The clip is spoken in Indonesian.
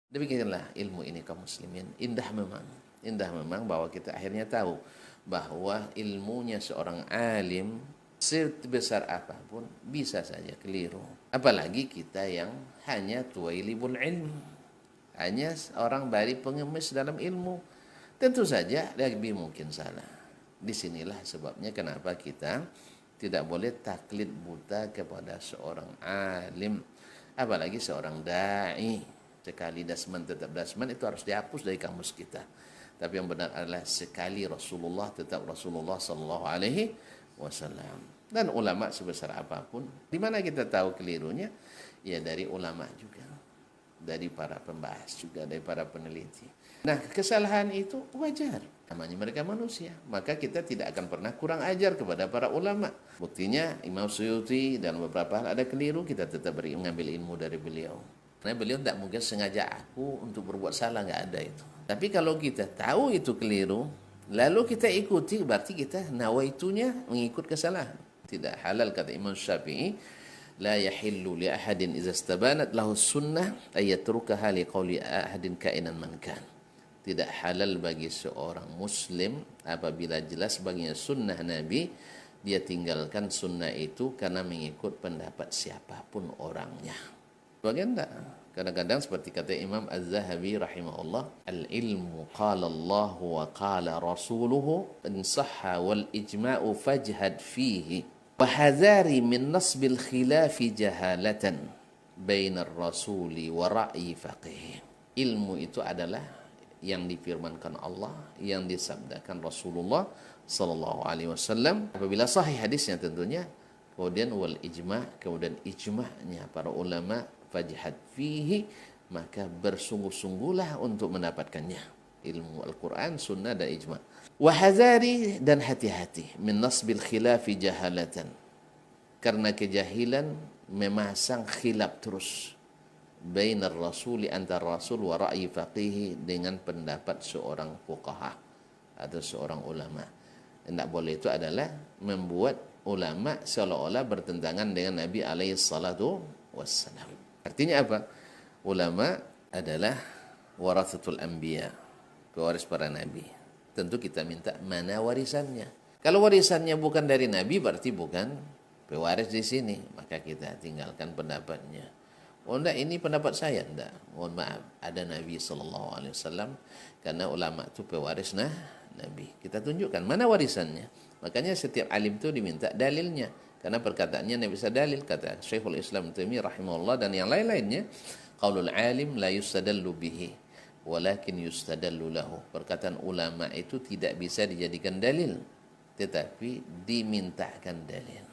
Demikianlah ilmu ini kaum muslimin. Indah memang bahwa kita akhirnya tahu bahwa ilmunya seorang alim sebesar apapun bisa saja keliru. Apalagi kita yang hanya tuwailibul ilm, hanya orang baru pengemis dalam ilmu. Tentu saja lebih mungkin salah. Disinilah sebabnya kenapa kita tidak boleh taklid buta kepada seorang alim, apalagi seorang da'i. Sekali dasman tetap dasman itu harus dihapus dari kamus kita. Tapi yang benar adalah sekali Rasulullah tetap Rasulullah sallallahu alaihi wasallam. Dan ulama sebesar apapun, di mana kita tahu kelirunya? Ya dari ulama juga, dari para pembahas juga, dari para peneliti. Nah, kesalahan itu wajar. Namanya mereka manusia. Maka kita tidak akan pernah kurang ajar kepada para ulama. Buktinya Imam Suyuti dan beberapa hal ada keliru, kita tetap mengambil ilmu dari beliau. Karena beliau tidak mungkin sengaja aku untuk berbuat salah, nggak ada itu. Tapi kalau kita tahu itu keliru, lalu kita ikuti, berarti kita nawaitunya mengikut kesalahan. Tidak halal, kata Imam Syafi'i, la yahillu li ahadin idza istabanat lahu sunnah ay yatrukaha li qawli ahadin kainan man kan. Tidak halal bagi seorang muslim apabila jelas baginya sunnah Nabi, dia tinggalkan sunnah itu karena mengikut pendapat siapapun orangnya. Bagian tak? Kadang-kadang seperti kata Imam Az-Zahabi rahimahullah, al-ilmu qala Allah wa qala rasuluhu in sahha wal ijma'u fajhad fihi wa hadhari min nasbil khilafi jahalatan bainar rasuli wa ra'yi faqih. Ilmu itu adalah yang difirmankan Allah, yang disabdakan Rasulullah sallallahu alaihi wasallam apabila sahih hadisnya tentunya, kemudian wal ijma', kemudian ijma'nya para ulama, fajhad fihi, maka bersungguh-sungguhlah untuk mendapatkannya, ilmu Al-Quran, sunnah dan ijma'. Wahazari, dan hati-hati, min nasbil khilafi jahalatan, karena kejahilan memasang khilaf terus bainar rasuli, antara rasul, wa ra'yi faqihi, dengan pendapat seorang fuqaha atau seorang ulama. Tidak boleh, itu adalah membuat ulama seolah-olah bertentangan dengan Nabi alaihi salatu wassalam. Artinya apa? Ulama adalah warathatul anbiya, pewaris para nabi. Tentu kita minta mana warisannya. Kalau warisannya bukan dari nabi, berarti bukan pewaris di sini, maka kita tinggalkan pendapatnya. Oh enggak, ini pendapat saya, enggak. Mohon maaf, ada Nabi sallallahu alaihi wasallam, karena ulama itu pewaris nabi. Kita tunjukkan mana warisannya. Makanya setiap alim itu diminta dalilnya. Karena perkataannya Nabi bisa dalil, kata Syekhul Islam Taimiyah rahimahullah dan yang lain-lainnya, qaulul alim la yustadallu bihi walakin yustadallu lahu. Perkataan ulama itu tidak bisa dijadikan dalil, tetapi dimintakan dalil.